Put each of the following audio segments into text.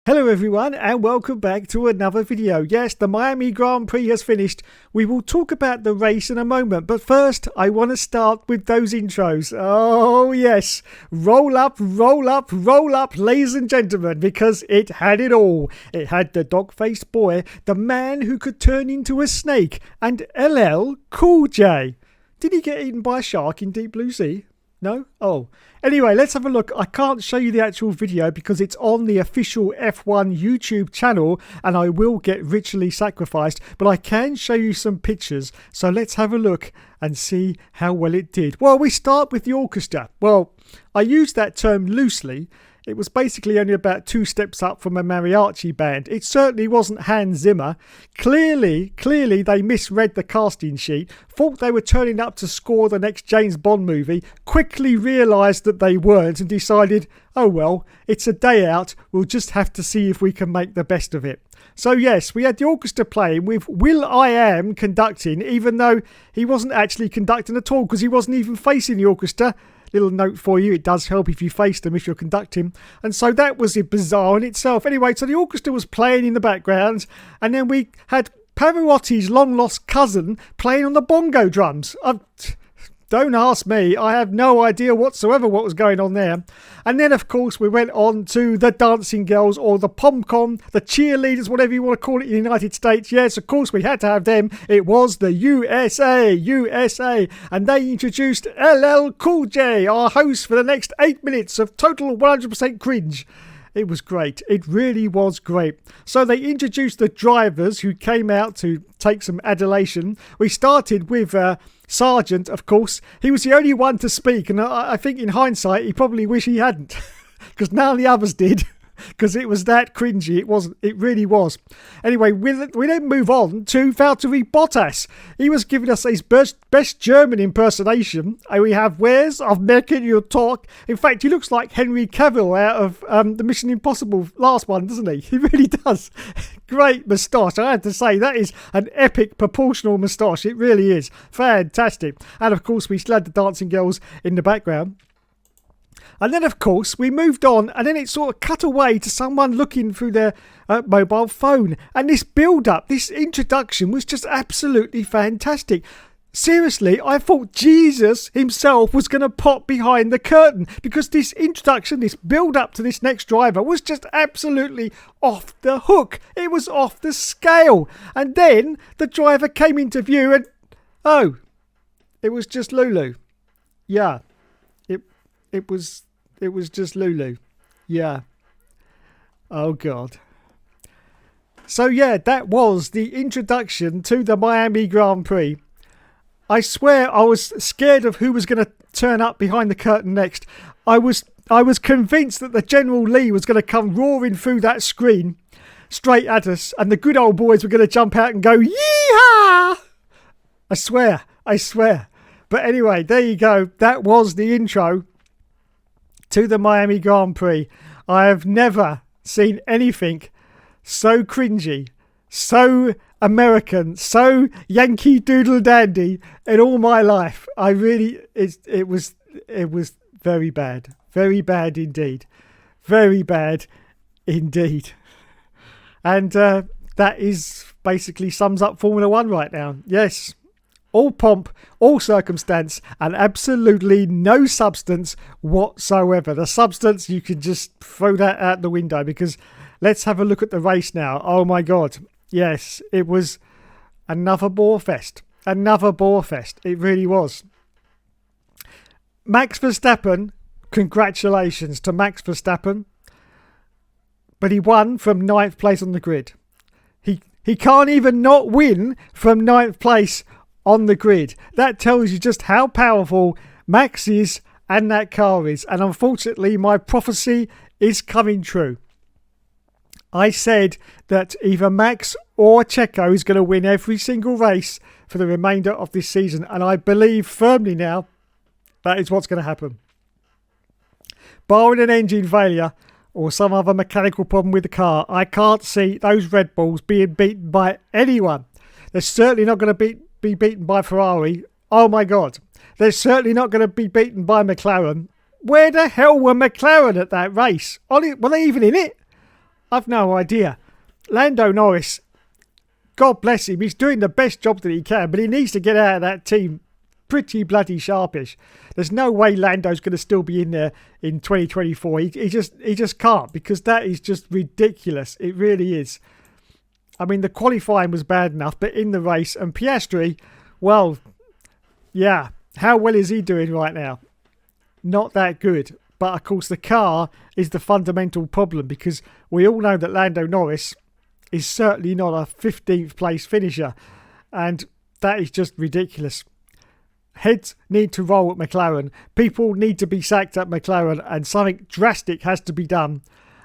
Hello everyone and welcome back to another video. Yes, the Miami Grand Prix has finished. We will talk about the race in a moment, but first I want to start with those intros. Oh yes, roll up, roll up, roll up, ladies and gentlemen, because it had it all. It had the dog-faced boy, the man who could turn into a snake, and LL Cool J. Did he get eaten by a shark in Deep Blue Sea? No? Oh. Anyway, let's have a look. I can't show you the actual video because it's on the official F1 YouTube channel and I will get ritually sacrificed, but I can show you some pictures. So let's have a look and see how well it did. Well, we start with the orchestra. Well, I use that term loosely. It was basically only about 2 steps up from a mariachi band. It certainly wasn't Hans Zimmer. Clearly they misread the casting sheet, thought they were turning up to score the next James Bond movie, quickly realised that they weren't and decided, oh well, it's a day out, we'll just have to see if we can make the best of it. So yes, we had the orchestra playing with will.i.am conducting, even though he wasn't actually conducting at all because he wasn't even facing the orchestra. Little note for you, it does help if you face them if you're conducting. And so that was bizarre in itself. Anyway, so the orchestra was playing in the background and then we had Pavarotti's long lost cousin playing on the bongo drums. Don't ask me, I have no idea whatsoever what was going on there. And then of course we went on to the dancing girls or the pom-com, the cheerleaders, whatever you want to call it in the United States. Yes, of course we had to have them. It was the USA. And they introduced LL Cool J, our host for the next 8 minutes of total 100% cringe. It was great. It really was great. So they introduced the drivers who came out to take some adulation. We started with Sargent, of course. He was the only one to speak, and I think in hindsight he probably wished he hadn't, because none of the others did. Because it was that cringy. It really was. Anyway, we then move on to Valtteri Bottas. He was giving us his best German impersonation. And we have Where's of making you talk. In fact, he looks like Henry Cavill out of the Mission Impossible last one, doesn't he? He really does. Great moustache. I have to say, that is an epic proportional moustache. It really is. Fantastic. And of course, we still had the dancing girls in the background. And then, of course, we moved on and then it sort of cut away to someone looking through their mobile phone. And this build-up, this introduction was just absolutely fantastic. Seriously, I thought Jesus himself was going to pop behind the curtain because this introduction, this build-up to this next driver was just absolutely off the hook. It was off the scale. And then the driver came into view and, oh, it was just Lulu. Yeah, it was just Lulu. Yeah. Oh, God. So, yeah, that was the introduction to the Miami Grand Prix. I swear I was scared of who was going to turn up behind the curtain next. I was convinced that the General Lee was going to come roaring through that screen straight at us and the good old boys were going to jump out and go, yeehaw! I swear. But anyway, there you go. That was the intro to the Miami Grand Prix. I have never seen anything so cringy, so American, so Yankee Doodle Dandy in all my life. It was very bad indeed, very bad indeed. And that is basically sums up Formula One right now. Yes. All pomp, all circumstance, and absolutely no substance whatsoever. The substance, you can just throw that out the window because let's have a look at the race now. Oh my God. Yes, it was another bore fest. Another bore fest. It really was. Max Verstappen, congratulations to Max Verstappen. But he won from 9th place on the grid. He can't even not win from 9th place on the grid. That tells you just how powerful Max is and that car is. And unfortunately, my prophecy is coming true. I said that either Max or Checo is going to win every single race for the remainder of this season. And I believe firmly now that is what's going to happen. Barring an engine failure or some other mechanical problem with the car, I can't see those Red Bulls being beaten by anyone. They're certainly not going to be beaten by Ferrari. Oh my God. They're certainly not going to be beaten by McLaren. Where the hell were McLaren at that race? Were they even in it? I've no idea. Lando Norris, God bless him, he's doing the best job that he can, but he needs to get out of that team pretty bloody sharpish. There's no way Lando's going to still be in there in 2024. He just can't, because that is just ridiculous. It really is. I mean, the qualifying was bad enough, but in the race, and Piastri, well, yeah, how well is he doing right now? Not that good. But of course, the car is the fundamental problem, because we all know that Lando Norris is certainly not a 15th place finisher, and that is just ridiculous. Heads need to roll at McLaren. People need to be sacked at McLaren, and something drastic has to be done.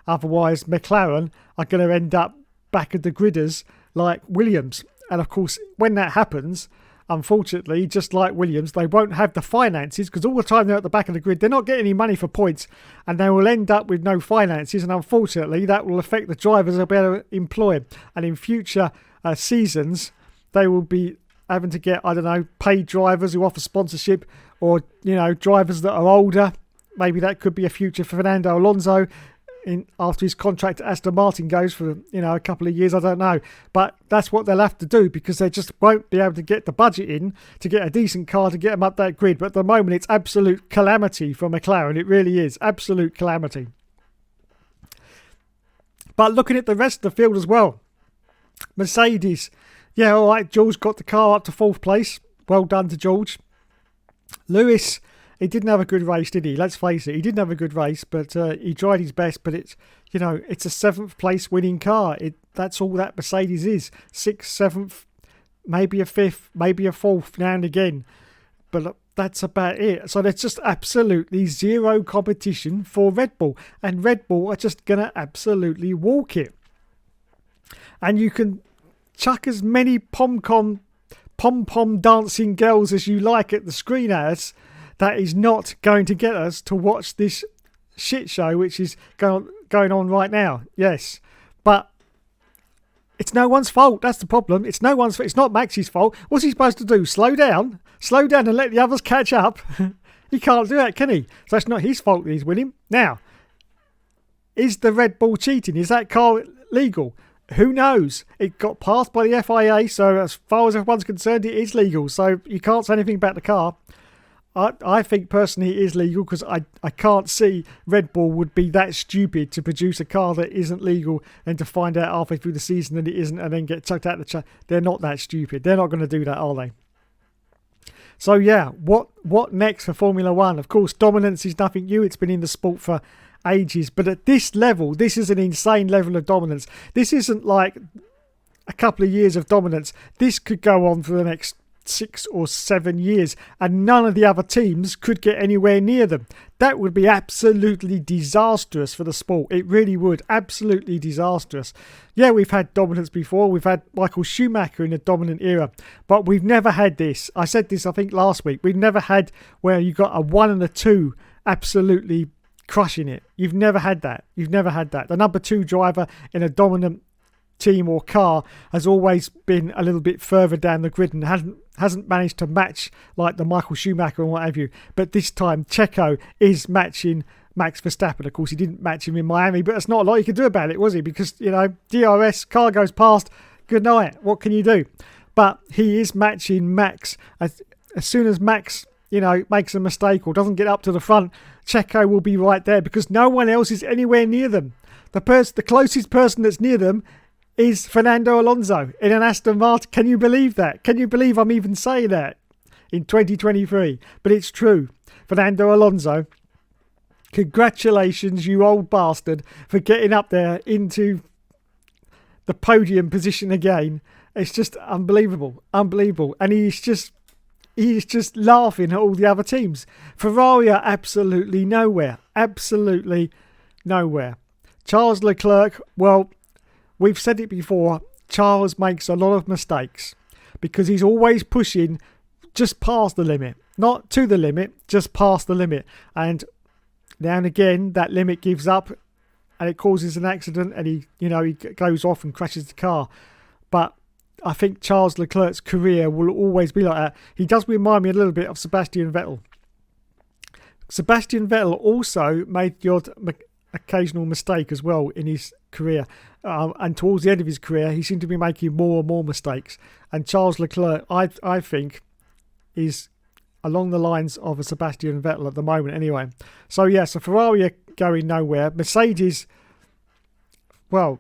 Otherwise, McLaren are going to end up back at the gridders like Williams. And of course, when that happens, unfortunately, just like Williams, they won't have the finances, because all the time they're at the back of the grid, they're not getting any money for points, and they will end up with no finances. And unfortunately, that will affect the drivers they'll be able to employ. And in future seasons, they will be having to get, I don't know, paid drivers who offer sponsorship, or, you know, drivers that are older. Maybe that could be a future for Fernando Alonso after his contract at Aston Martin goes for, you know, a couple of years. I don't know, but that's what they'll have to do, because they just won't be able to get the budget in to get a decent car to get them up that grid. But at the moment, it's absolute calamity for McLaren. It really is absolute calamity. But looking at the rest of the field as well, Mercedes, yeah, all right, George got the car up to 4th place. Well done to George. Lewis, he didn't have a good race, did he? Let's face it, he didn't have a good race, but he tried his best. But it's, you know, it's a 7th place winning car. That's all that Mercedes is. 6th, 7th, maybe a 5th, maybe a 4th now and again. But that's about it. So there's just absolutely zero competition for Red Bull. And Red Bull are just going to absolutely walk it. And you can chuck as many pom-pom dancing girls as you like at the screen at us. That is not going to get us to watch this shit show which is going on right now. Yes, but it's no one's fault. That's the problem. It's no one's fault. It's not Max's fault. What's he supposed to do? Slow down and let the others catch up? He can't do that, can he? So it's not his fault that he's winning. Now, is the Red Bull cheating? Is that car legal? Who knows? It got passed by the FIA, so as far as everyone's concerned, it is legal. So you can't say anything about the car. I think personally it is legal, because I can't see Red Bull would be that stupid to produce a car that isn't legal and to find out halfway through the season that it isn't and then get chucked out the They're not that stupid. They're not going to do that, are they? So yeah, what next for Formula One? Of course, dominance is nothing new. It's been in the sport for ages, but at this level, this is an insane level of dominance. This isn't like a couple of years of dominance. This could go on for the next 6 or 7 years, and none of the other teams could get anywhere near them. That would be absolutely disastrous for the sport. It really would. Absolutely disastrous. Yeah, we've had dominance before. We've had Michael Schumacher in a dominant era, but we've never had this. I said this, I think, last week. We've never had where you got a 1 and a 2 absolutely crushing it. You've never had that. You've never had that. The number 2 driver in a dominant team or car has always been a little bit further down the grid and hasn't managed to match like the Michael Schumacher and what have you. But this time Checo is matching Max Verstappen. Of course, he didn't match him in Miami, but that's not a lot you could do about it, was he? Because, you know, DRS, car goes past, good night. What can you do? But he is matching Max. As soon as Max, you know, makes a mistake or doesn't get up to the front, Checo will be right there, because no one else is anywhere near them. The closest person that's near them is Fernando Alonso in an Aston Martin. Can you believe that? Can you believe I'm even saying that in 2023? But it's true. Fernando Alonso, congratulations, you old bastard, for getting up there into the podium position again. It's just unbelievable. Unbelievable. And he's just laughing at all the other teams. Ferrari are absolutely nowhere. Absolutely nowhere. Charles Leclerc, well, we've said it before, Charles makes a lot of mistakes because he's always pushing just past the limit. Not to the limit, just past the limit. And now and again, that limit gives up and it causes an accident and he goes off and crashes the car. But I think Charles Leclerc's career will always be like that. He does remind me a little bit of Sebastian Vettel. Sebastian Vettel also made the odd occasional mistake as well in his career. And towards the end of his career, he seemed to be making more and more mistakes. And Charles Leclerc, I think, is along the lines of a Sebastian Vettel at the moment anyway. So so Ferrari are going nowhere. Mercedes, well,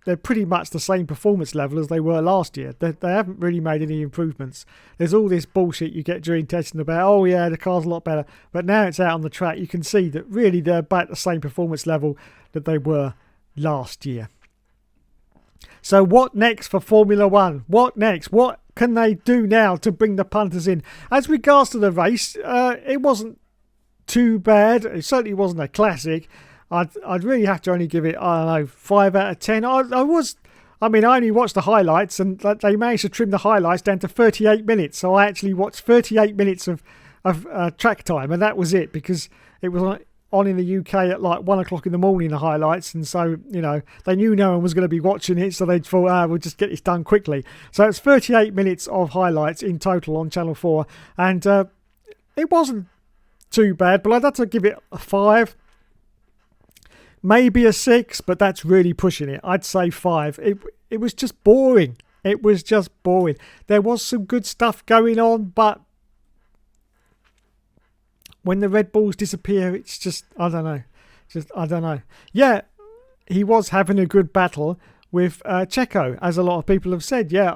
they're pretty much the same performance level as they were last year. They haven't really made any improvements. There's all this bullshit you get during testing about, oh yeah, the car's a lot better. But now it's out on the track, you can see that really they're about the same performance level that they were last year. So what next for Formula One? What next? What can they do now to bring the punters in? As regards to the race, it wasn't too bad. It certainly wasn't a classic. I'd really have to only give it, I don't know, 5 out of 10. I only watched the highlights, and they managed to trim the highlights down to 38 minutes. So I actually watched 38 minutes of track time, and that was it, because it was on in the UK at like 1 o'clock in the morning, the highlights. And so, they knew no one was going to be watching it, so they thought, we'll just get this done quickly. So it's 38 minutes of highlights in total on Channel 4. And it wasn't too bad, but I'd have to give it a 5. Maybe a 6, but that's really pushing it. I'd say 5. It was just boring. It was just boring. There was some good stuff going on, but when the Red Bulls disappear, it's just, I don't know. Yeah, he was having a good battle with Checo, as a lot of people have said. Yeah,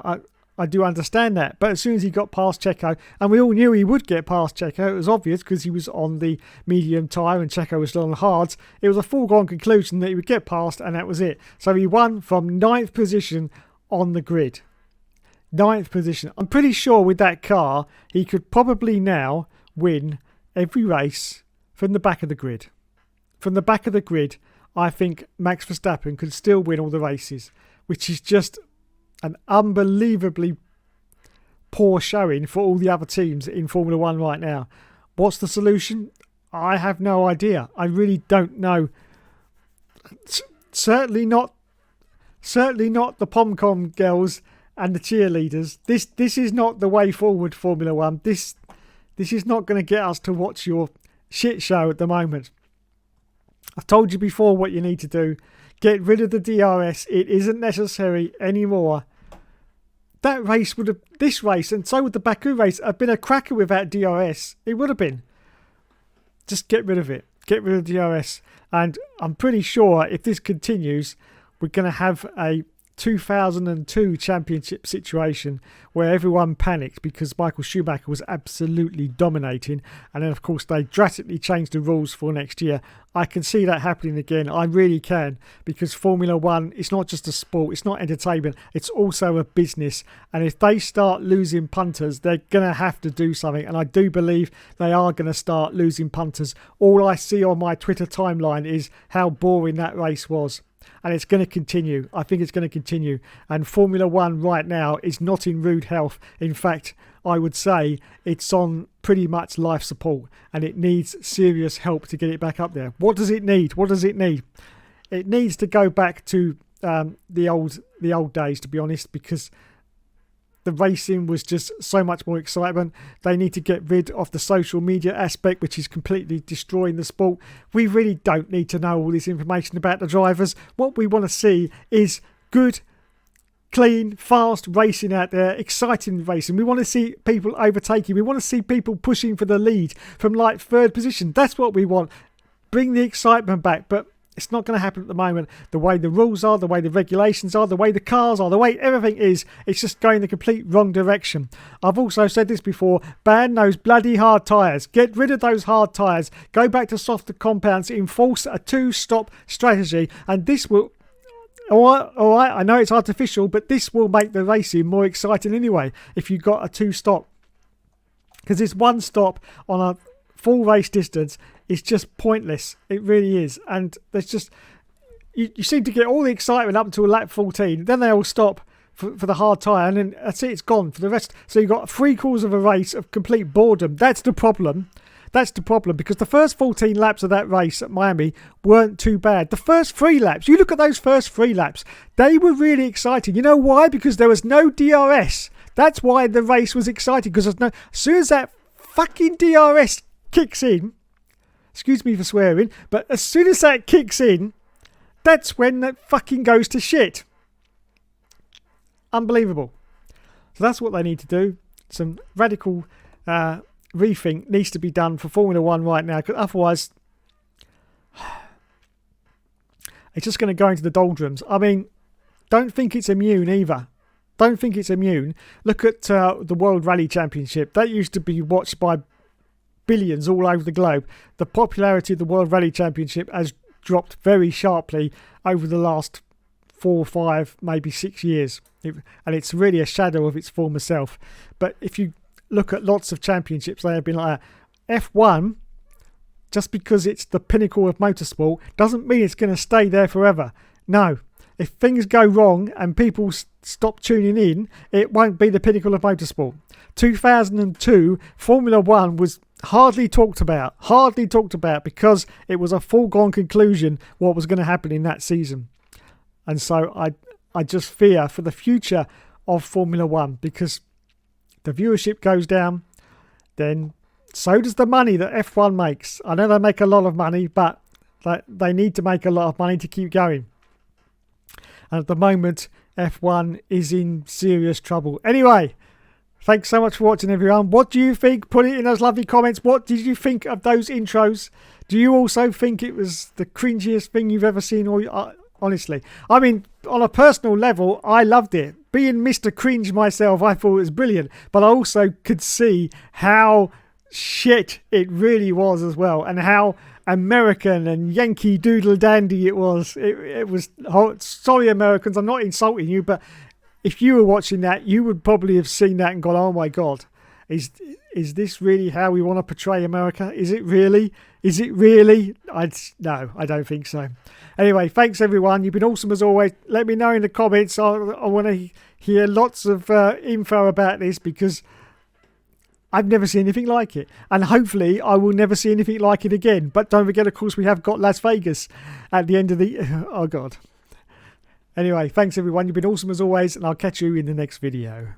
I do understand that. But as soon as he got past Checo, and we all knew he would get past Checo, it was obvious because he was on the medium tyre and Checo was still on the hards. It was a foregone conclusion that he would get past, and that was it. So he won from 9th position on the grid. 9th position. I'm pretty sure with that car, he could probably now win every race from the back of the grid. From the back of the grid, I think Max Verstappen could still win all the races, which is just an unbelievably poor showing for all the other teams in Formula One right now. What's the solution? I have no idea. I really don't know. Certainly not the pom-com girls and the cheerleaders. This is not the way forward, Formula One. This is not going to get us to watch your shit show at the moment. I've told you before what you need to do. Get rid of the DRS. It isn't necessary anymore. This race, and so would the Baku race, have been a cracker without DRS. It would have been. Just get rid of it. Get rid of DRS. And I'm pretty sure if this continues, we're going to have a 2002 championship situation where everyone panicked because Michael Schumacher was absolutely dominating, and then of course they drastically changed the rules for next year. I can see that happening again. I really can, because Formula One is not just a sport, it's not entertainment, it's also a business, and if they start losing punters, they're going to have to do something, and I do believe they are going to start losing punters. All I see on my Twitter timeline is how boring that race was. And it's going to continue. I think it's going to continue. And Formula One right now is not in rude health. In fact, I would say it's on pretty much life support. And it needs serious help to get it back up there. What does it need? It needs to go back to the old days, to be honest, because the racing was just so much more excitement. They need to get rid of the social media aspect, which is completely destroying the sport. We really don't need to know all this information about the drivers. What we want to see is good, clean, fast racing out there, exciting racing. We want to see people overtaking. We want to see people pushing for the lead from like 3rd position. That's what we want. Bring the excitement back, but it's not going to happen at the moment. The way the rules are, the way the regulations are, the way the cars are, the way everything is, it's just going the complete wrong direction. I've also said this before, ban those bloody hard tyres. Get rid of those hard tyres. Go back to softer compounds. Enforce a 2-stop strategy. And this will... All right, I know it's artificial, but this will make the racing more exciting anyway if you've got a 2-stop. Because this 1 stop on a full race distance is just pointless. It really is. And there's just... You seem to get all the excitement up until lap 14. Then they all stop for the hard tyre. And then that's it. It's gone for the rest. So you've got 3 quarters of a race of complete boredom. That's the problem. That's the problem. Because the first 14 laps of that race at Miami weren't too bad. The first 3 laps. You look at those first 3 laps. They were really exciting. You know why? Because there was no DRS. That's why the race was exciting. Because as soon as that fucking DRS kicks in, Excuse me for swearing, but as soon as that kicks in, that's when that fucking goes to shit. Unbelievable. So that's what they need to do. Some radical rethink needs to be done for Formula One right now, because otherwise it's just going to go into the doldrums. I mean, don't think it's immune either. Don't think it's immune. Look at the World Rally Championship. That used to be watched by billions all over the globe. The popularity of the World Rally Championship has dropped very sharply over the last 4, 5, maybe 6 years. And it's really a shadow of its former self. But if you look at lots of championships, they have been like that. F1, just because it's the pinnacle of motorsport, doesn't mean it's going to stay there forever. No. If things go wrong and people stop tuning in, it won't be the pinnacle of motorsport. 2002, Formula One was hardly talked about because it was a foregone conclusion what was going to happen in that season. And so I just fear for the future of Formula One, because the viewership goes down, then so does the money that F1 makes. I know they make a lot of money, but they need to make a lot of money to keep going. And at the moment, F1 is in serious trouble. Anyway, thanks so much for watching, everyone. What do you think? Put it in those lovely comments. What did you think of those intros? Do you also think it was the cringiest thing you've ever seen? Or honestly, I mean, on a personal level, I loved it. Being Mr. Cringe myself, I thought it was brilliant. But I also could see how shit it really was as well, and how American and Yankee Doodle Dandy it was. It was. Sorry, Americans, I'm not insulting you, but if you were watching that, you would probably have seen that and gone, "Oh my God, is this really how we want to portray America? Is it really? Is it really?" No, I don't think so. Anyway, thanks everyone. You've been awesome as always. Let me know in the comments. I want to hear lots of info about this, because I've never seen anything like it. And hopefully I will never see anything like it again. But don't forget, of course, we have got Las Vegas at the end of the... Oh, God. Anyway, thanks, everyone. You've been awesome as always, and I'll catch you in the next video.